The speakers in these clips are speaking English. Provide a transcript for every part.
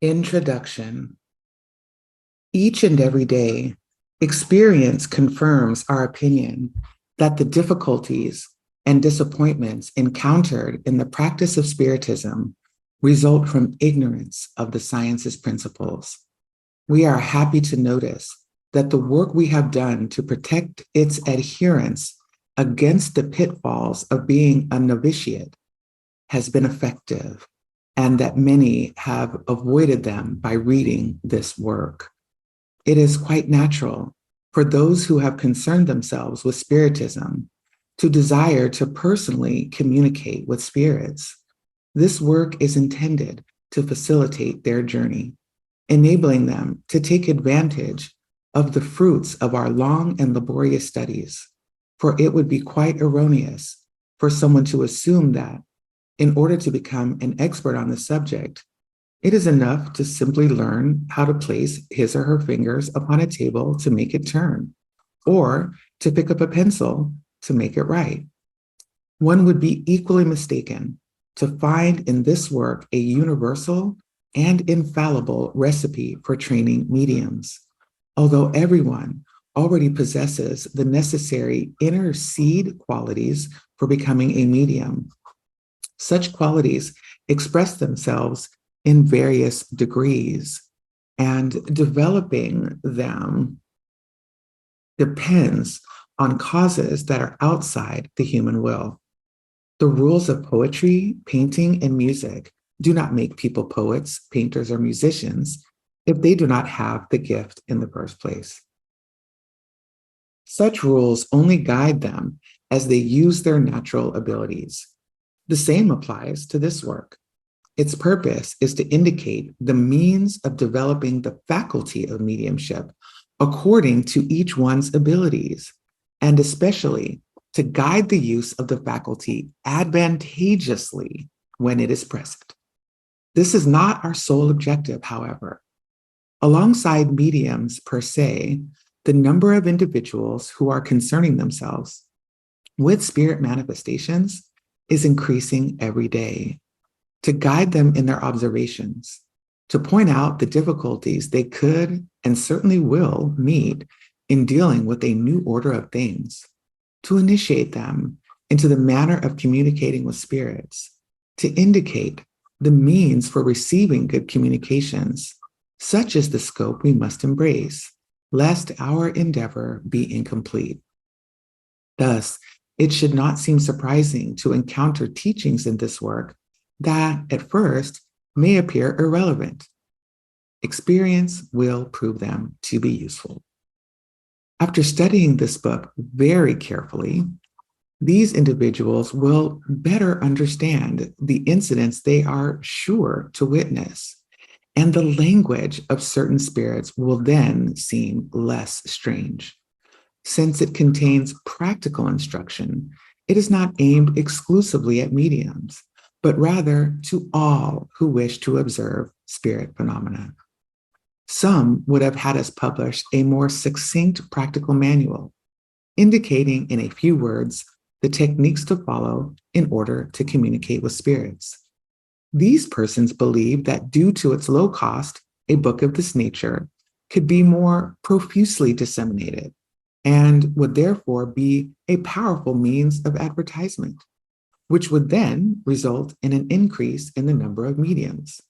Introduction. Each and every day, experience confirms our opinion that the difficulties and disappointments encountered in the practice of Spiritism result from ignorance of the science's principles. We are happy to notice that the work we have done to protect its adherents against the pitfalls of being a novitiate has been effective, and that many have avoided them by reading this work. It is quite natural for those who have concerned themselves with Spiritism to desire to personally communicate with spirits. This work is intended to facilitate their journey, enabling them to take advantage of the fruits of our long and laborious studies, for it would be quite erroneous for someone to assume that in order to become an expert on the subject, it is enough to simply learn how to place his or her fingers upon a table to make it turn, or to pick up a pencil to make it write. One would be equally mistaken to find in this work a universal and infallible recipe for training mediums, although everyone already possesses the necessary inner seed qualities for becoming a medium. Such qualities express themselves in various degrees, and developing them depends on causes that are outside the human will. The rules of poetry, painting, and music do not make people poets, painters, or musicians if they do not have the gift in the first place. Such rules only guide them as they use their natural abilities. The same applies to this work. Its purpose is to indicate the means of developing the faculty of mediumship according to each one's abilities, and especially to guide the use of the faculty advantageously when it is present. This is not our sole objective, however. Alongside mediums per se, the number of individuals who are concerning themselves with spirit manifestations is increasing every day. To guide them in their observations, to point out the difficulties they could and certainly will meet in dealing with a new order of things, to initiate them into the manner of communicating with spirits, to indicate the means for receiving good communications. Such is the scope we must embrace, lest our endeavor be incomplete. Thus, it should not seem surprising to encounter teachings in this work that at first may appear irrelevant. Experience will prove them to be useful. After studying this book very carefully, these individuals will better understand the incidents they are sure to witness, and the language of certain spirits will then seem less strange. Since it contains practical instruction, it is not aimed exclusively at mediums, but rather to all who wish to observe spirit phenomena. Some would have had us publish a more succinct practical manual, indicating in a few words the techniques to follow in order to communicate with spirits. These persons believe that due to its low cost, a book of this nature could be more profusely disseminated and would therefore be a powerful means of advertisement, which would then result in an increase in the number of mediums.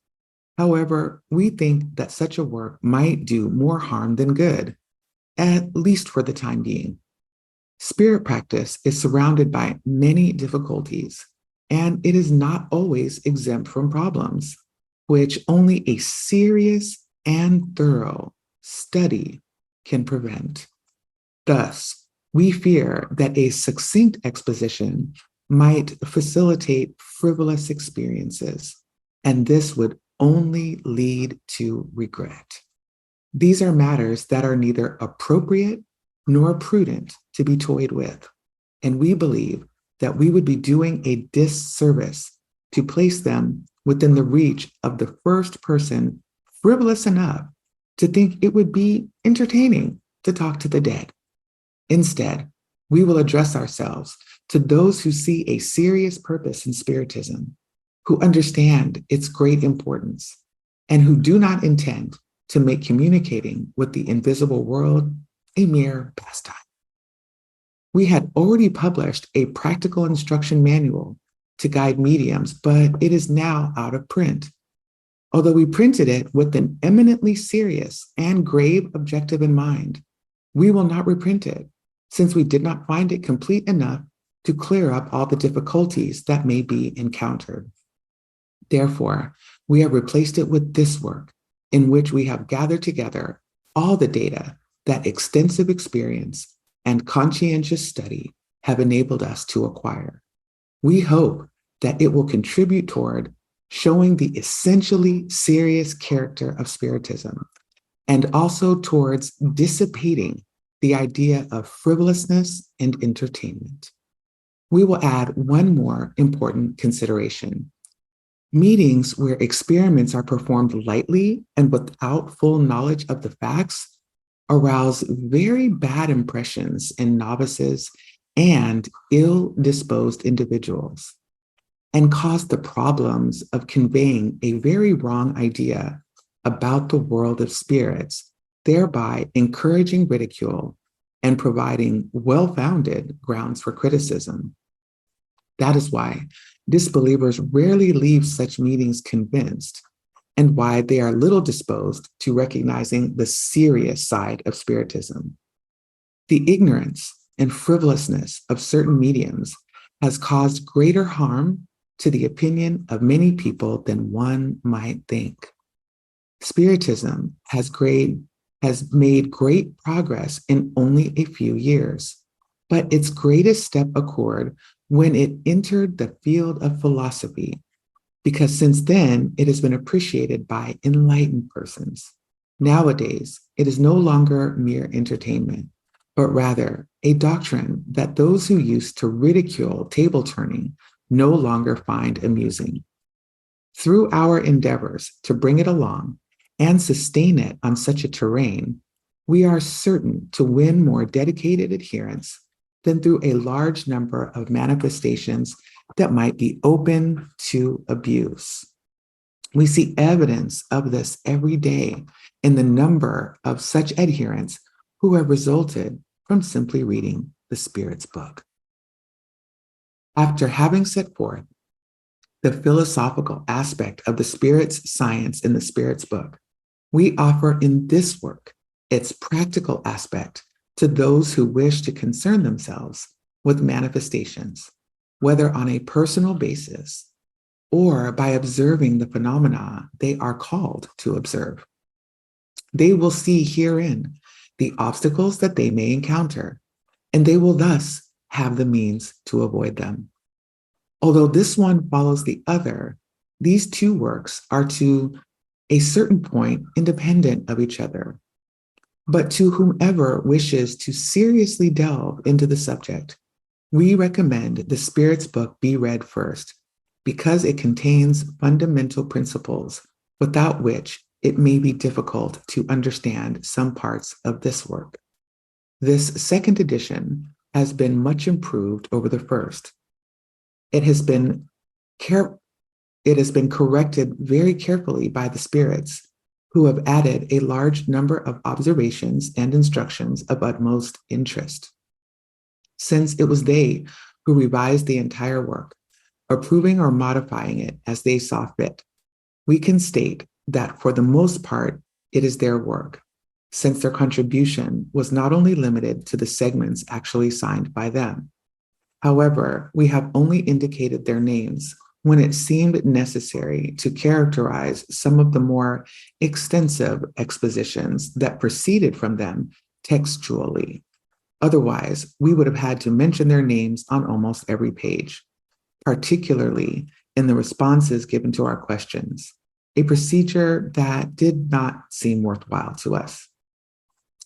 However, we think that such a work might do more harm than good, at least for the time being. Spirit practice is surrounded by many difficulties, and it is not always exempt from problems, which only a serious and thorough study can prevent. Thus, we fear that a succinct exposition might facilitate frivolous experiences, and this would only lead to regret. These are matters that are neither appropriate nor prudent to be toyed with, and we believe that we would be doing a disservice to place them within the reach of the first person frivolous enough to think it would be entertaining to talk to the dead. Instead, we will address ourselves to those who see a serious purpose in Spiritism, who understand its great importance, and who do not intend to make communicating with the invisible world a mere pastime. We had already published a practical instruction manual to guide mediums, but it is now out of print. Although we printed it with an eminently serious and grave objective in mind, we will not reprint it, since we did not find it complete enough to clear up all the difficulties that may be encountered. Therefore, we have replaced it with this work, in which we have gathered together all the data that extensive experience and conscientious study have enabled us to acquire. We hope that it will contribute toward showing the essentially serious character of Spiritism, and also towards dissipating the idea of frivolousness and entertainment. We will add one more important consideration. Meetings where experiments are performed lightly and without full knowledge of the facts arouse very bad impressions in novices and ill-disposed individuals, and cause the problems of conveying a very wrong idea about the world of spirits, thereby encouraging ridicule and providing well-founded grounds for criticism. That is why disbelievers rarely leave such meetings convinced, and why they are little disposed to recognizing the serious side of Spiritism. The ignorance and frivolousness of certain mediums has caused greater harm to the opinion of many people than one might think. Spiritism has made great progress in only a few years, but its greatest step occurred when it entered the field of philosophy, because since then it has been appreciated by enlightened persons. Nowadays, it is no longer mere entertainment, but rather a doctrine that those who used to ridicule table turning no longer find amusing. Through our endeavors to bring it along and sustain it on such a terrain, we are certain to win more dedicated adherents than through a large number of manifestations that might be open to abuse. We see evidence of this every day in the number of such adherents who have resulted from simply reading the Spirit's book. After having set forth the philosophical aspect of the Spirit's science in the Spirit's book, we offer in this work its practical aspect to those who wish to concern themselves with manifestations, whether on a personal basis or by observing the phenomena they are called to observe. They will see herein the obstacles that they may encounter, and they will thus have the means to avoid them. Although this one follows the other, these two works are to a certain point independent of each other. But to whomever wishes to seriously delve into the subject, we recommend the Spirit's book be read first, because it contains fundamental principles without which it may be difficult to understand some parts of this work. This second edition has been much improved over the first. It has been corrected very carefully by the spirits, who have added a large number of observations and instructions of utmost interest. Since it was they who revised the entire work, approving or modifying it as they saw fit, we can state that for the most part, it is their work, since their contribution was not only limited to the segments actually signed by them. However, we have only indicated their names when it seemed necessary to characterize some of the more extensive expositions that proceeded from them textually. Otherwise, we would have had to mention their names on almost every page, particularly in the responses given to our questions, a procedure that did not seem worthwhile to us.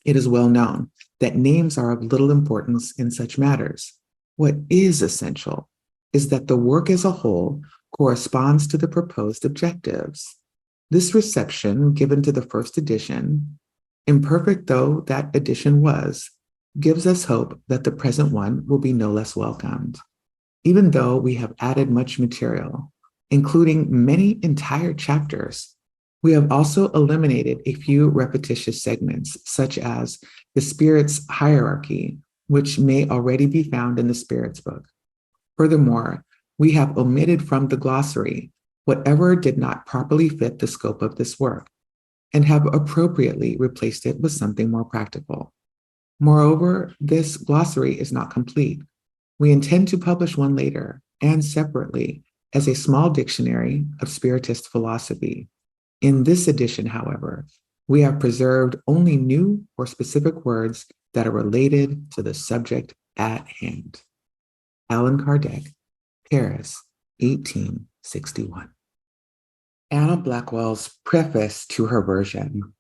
It is well known that names are of little importance in such matters. What is essential is that the work as a whole corresponds to the proposed objectives. This reception given to the first edition, imperfect though that edition was, gives us hope that the present one will be no less welcomed. Even though we have added much material, including many entire chapters, We have also eliminated a few repetitious segments, such as the Spirit's hierarchy, which may already be found in the Spirit's book. Furthermore, we have omitted from the glossary whatever did not properly fit the scope of this work and have appropriately replaced it with something more practical. Moreover, this glossary is not complete. We intend to publish one later and separately as a small dictionary of Spiritist philosophy. In this edition, however, we have preserved only new or specific words that are related to the subject at hand. Allan Kardec, Paris, 1861. Anna Blackwell's preface to her version.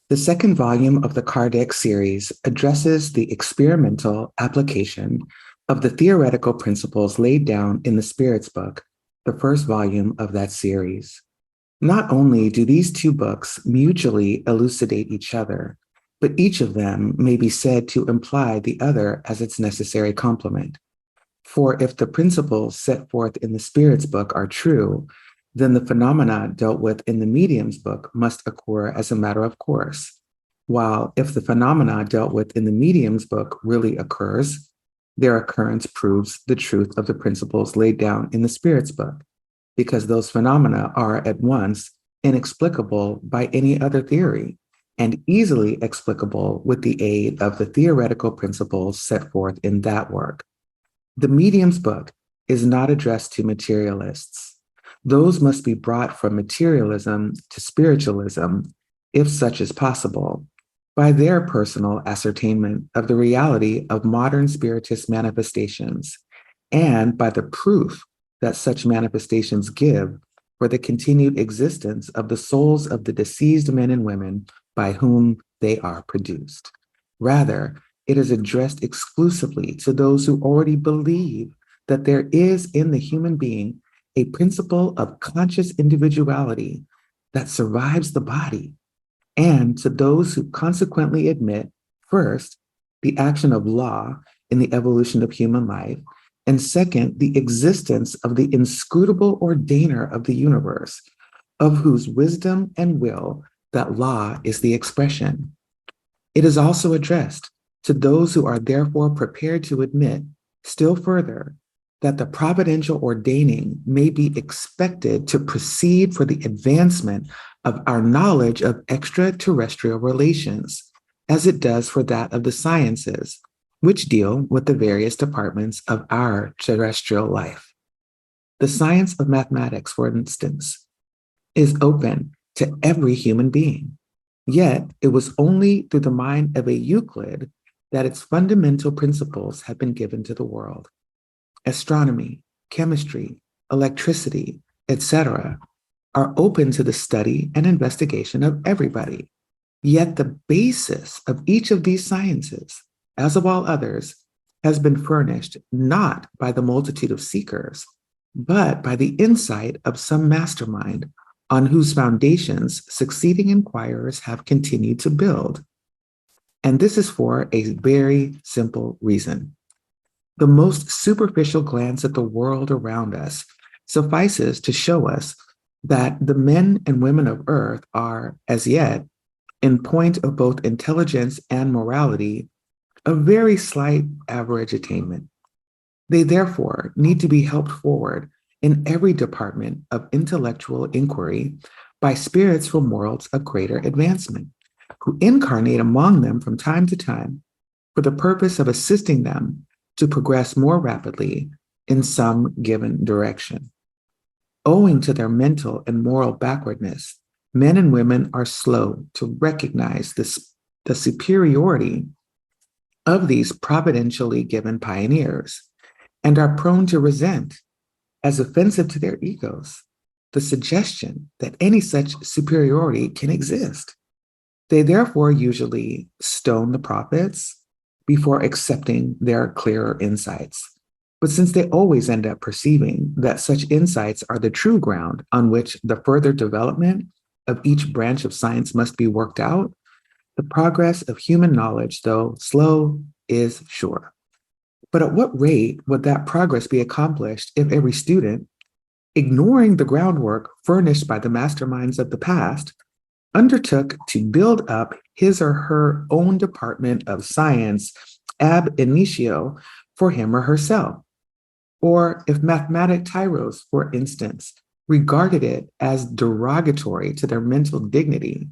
The second volume of the Kardec series addresses the experimental application of the theoretical principles laid down in the Spirit's book, the first volume of that series. Not only do these two books mutually elucidate each other, but each of them may be said to imply the other as its necessary complement. For if the principles set forth in the Spirit's book are true, then the phenomena dealt with in the medium's book must occur as a matter of course. While if the phenomena dealt with in the medium's book really occurs, their occurrence proves the truth of the principles laid down in the Spirit's book, because those phenomena are at once inexplicable by any other theory and easily explicable with the aid of the theoretical principles set forth in that work. The medium's book is not addressed to materialists. Those must be brought from materialism to spiritualism, if such is possible, by their personal ascertainment of the reality of modern Spiritist manifestations and by the proof that such manifestations give for the continued existence of the souls of the deceased men and women by whom they are produced. Rather, it is addressed exclusively to those who already believe that there is in the human being a principle of conscious individuality that survives the body, and to those who consequently admit, first, the action of law in the evolution of human life, and second, the existence of the inscrutable ordainer of the universe, of whose wisdom and will that law is the expression. It is also addressed to those who are therefore prepared to admit, still further, that the providential ordaining may be expected to proceed for the advancement of our knowledge of extraterrestrial relations, as it does for that of the sciences, which deal with the various departments of our terrestrial life. The science of mathematics, for instance, is open to every human being. Yet it was only through the mind of a Euclid that its fundamental principles have been given to the world. Astronomy, chemistry, electricity, etc., are open to the study and investigation of everybody. Yet the basis of each of these sciences, as of all others, has been furnished not by the multitude of seekers, but by the insight of some mastermind on whose foundations succeeding inquirers have continued to build. And this is for a very simple reason. The most superficial glance at the world around us suffices to show us that the men and women of Earth are, as yet, in point of both intelligence and morality, a very slight average attainment. They therefore need to be helped forward in every department of intellectual inquiry by spirits from worlds of greater advancement, who incarnate among them from time to time for the purpose of assisting them to progress more rapidly in some given direction. Owing to their mental and moral backwardness, men and women are slow to recognize the superiority of these providentially given pioneers and are prone to resent, as offensive to their egos, the suggestion that any such superiority can exist. They therefore usually stone the prophets before accepting their clearer insights. But since they always end up perceiving that such insights are the true ground on which the further development of each branch of science must be worked out, the progress of human knowledge, though slow, is sure. But at what rate would that progress be accomplished if every student, ignoring the groundwork furnished by the masterminds of the past, undertook to build up his or her own department of science ab initio for him or herself. Or if mathematic tyros, for instance, regarded it as derogatory to their mental dignity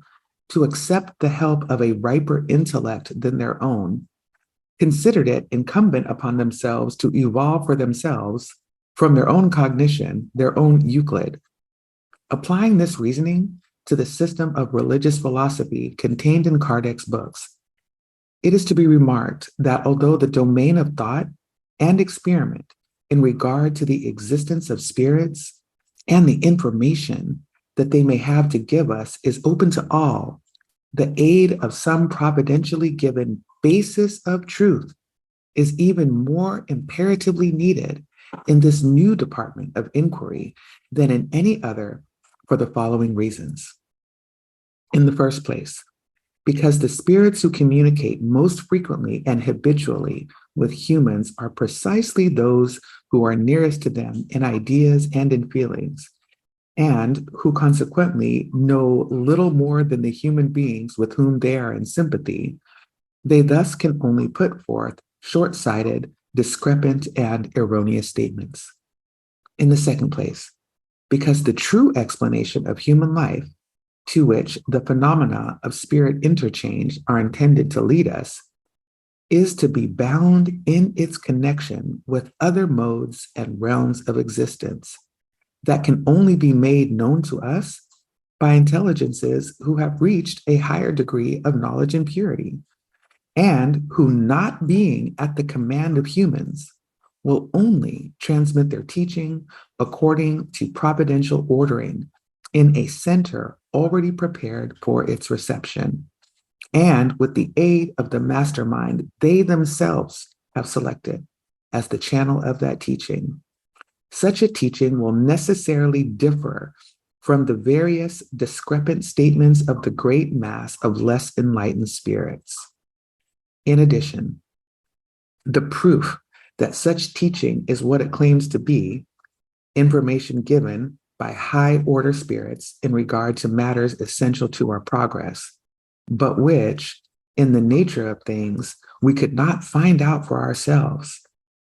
to accept the help of a riper intellect than their own, considered it incumbent upon themselves to evolve for themselves from their own cognition, their own Euclid. Applying this reasoning to the system of religious philosophy contained in Kardec's books, it is to be remarked that although the domain of thought and experiment in regard to the existence of spirits and the information that they may have to give us is open to all, the aid of some providentially given basis of truth is even more imperatively needed in this new department of inquiry than in any other for the following reasons. In the first place, because the spirits who communicate most frequently and habitually with humans are precisely those who are nearest to them in ideas and in feelings, and who consequently know little more than the human beings with whom they are in sympathy, they thus can only put forth short-sighted, discrepant, and erroneous statements. In the second place, because the true explanation of human life, to which the phenomena of spirit interchange are intended to lead us, is to be bound in its connection with other modes and realms of existence that can only be made known to us by intelligences who have reached a higher degree of knowledge and purity, and who, not being at the command of humans, will only transmit their teaching according to providential ordering in a center already prepared for its reception, and with the aid of the mastermind they themselves have selected as the channel of that teaching. Such a teaching will necessarily differ from the various discrepant statements of the great mass of less enlightened spirits. In addition, the proof that such teaching is what it claims to be, information given by high order spirits in regard to matters essential to our progress, but which, in the nature of things, we could not find out for ourselves,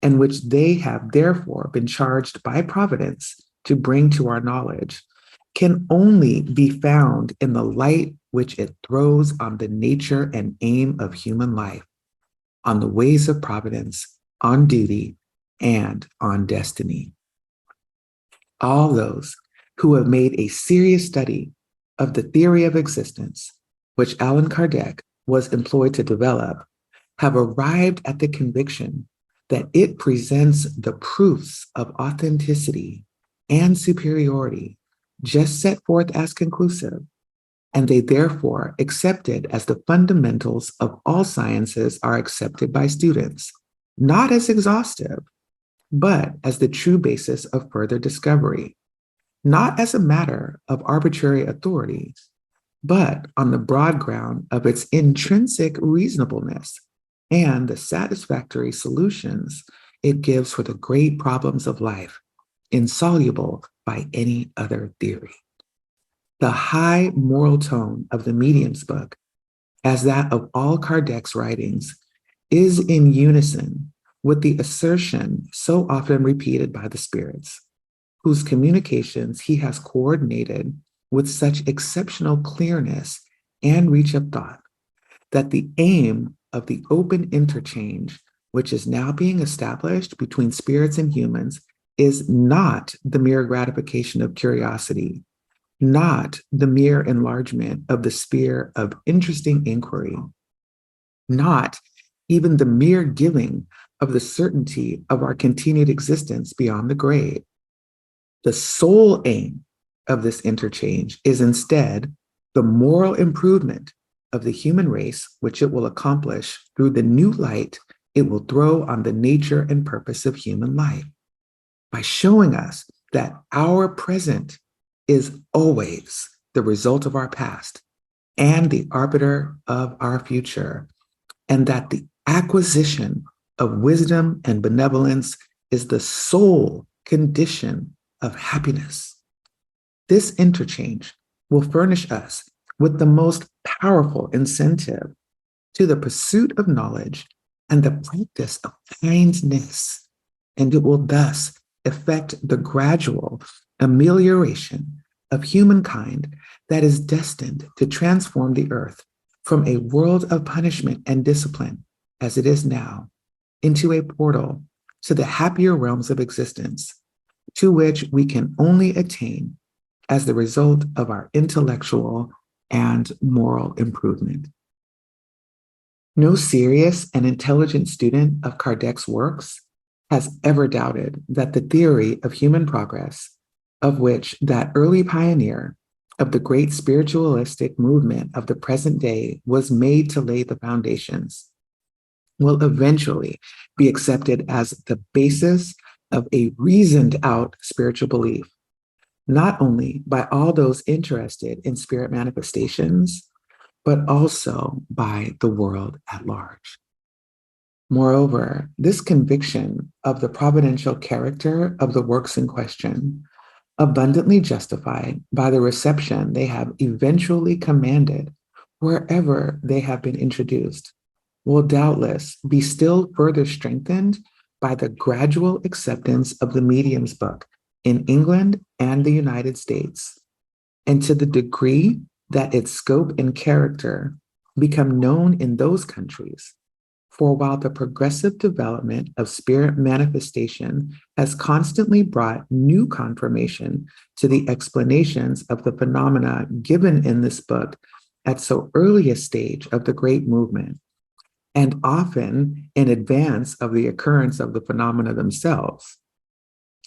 and which they have therefore been charged by Providence to bring to our knowledge, can only be found in the light which it throws on the nature and aim of human life, on the ways of providence, on duty, and on destiny. All those who have made a serious study of the theory of existence, which Allan Kardec was employed to develop, have arrived at the conviction that it presents the proofs of authenticity and superiority just set forth as conclusive, and they therefore accept it as the fundamentals of all sciences are accepted by students, not as exhaustive, but as the true basis of further discovery, not as a matter of arbitrary authority, but on the broad ground of its intrinsic reasonableness and the satisfactory solutions it gives for the great problems of life, insoluble by any other theory. The high moral tone of the Medium's book, as that of all Kardec's writings, is in unison with the assertion so often repeated by the spirits, whose communications he has coordinated with such exceptional clearness and reach of thought, that the aim of the open interchange, which is now being established between spirits and humans, is not the mere gratification of curiosity, not the mere enlargement of the sphere of interesting inquiry, not even the mere giving of the certainty of our continued existence beyond the grave. The sole aim of this interchange is instead the moral improvement of the human race, which it will accomplish through the new light it will throw on the nature and purpose of human life, by showing us that our present is always the result of our past and the arbiter of our future, and that the acquisition of wisdom and benevolence is the sole condition of happiness. This interchange will furnish us with the most powerful incentive to the pursuit of knowledge and the practice of kindness, and it will thus effect the gradual amelioration of humankind that is destined to transform the earth from a world of punishment and discipline, as it is now, into a portal to the happier realms of existence, to which we can only attain as the result of our intellectual and moral improvement. No serious and intelligent student of Kardec's works has ever doubted that the theory of human progress, of which that early pioneer of the great spiritualistic movement of the present day was made to lay the foundations, will eventually be accepted as the basis of a reasoned out spiritual belief, not only by all those interested in spirit manifestations, but also by the world at large. Moreover, this conviction of the providential character of the works in question, abundantly justified by the reception they have eventually commanded wherever they have been introduced, will doubtless be still further strengthened by the gradual acceptance of the medium's book in England and the United States, and to the degree that its scope and character become known in those countries. For while the progressive development of spirit manifestation has constantly brought new confirmation to the explanations of the phenomena given in this book at so early a stage of the great movement, and often in advance of the occurrence of the phenomena themselves,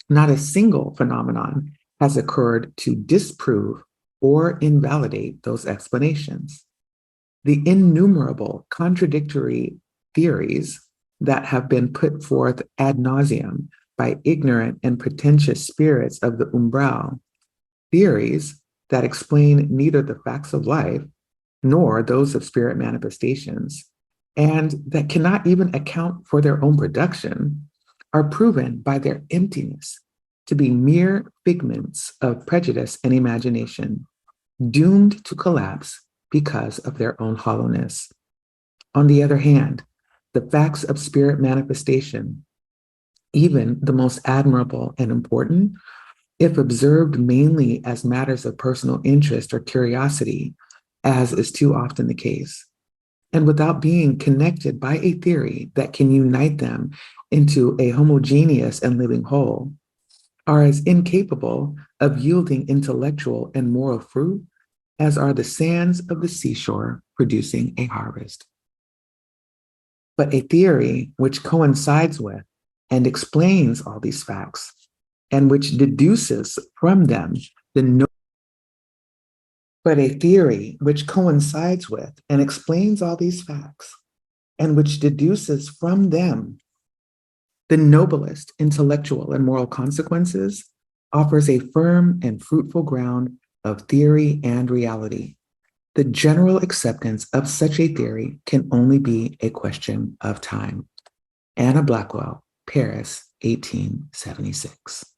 not a single phenomenon has occurred to disprove or invalidate those explanations. The innumerable contradictory theories that have been put forth ad nauseum by ignorant and pretentious spirits of the umbral, theories that explain neither the facts of life nor those of spirit manifestations, and that cannot even account for their own production, are proven by their emptiness to be mere figments of prejudice and imagination, doomed to collapse because of their own hollowness. On the other hand, the facts of spirit manifestation, even the most admirable and important, if observed mainly as matters of personal interest or curiosity, as is too often the case, and without being connected by a theory that can unite them into a homogeneous and living whole, are as incapable of yielding intellectual and moral fruit as are the sands of the seashore producing a harvest. But a theory which coincides with and explains all these facts, and which deduces from them the but a theory which coincides with and explains all these facts, and which deduces from them the noblest intellectual and moral consequences, offers a firm and fruitful ground of theory and reality. The general acceptance of such a theory can only be a question of time. Anna Blackwell, Paris, 1876.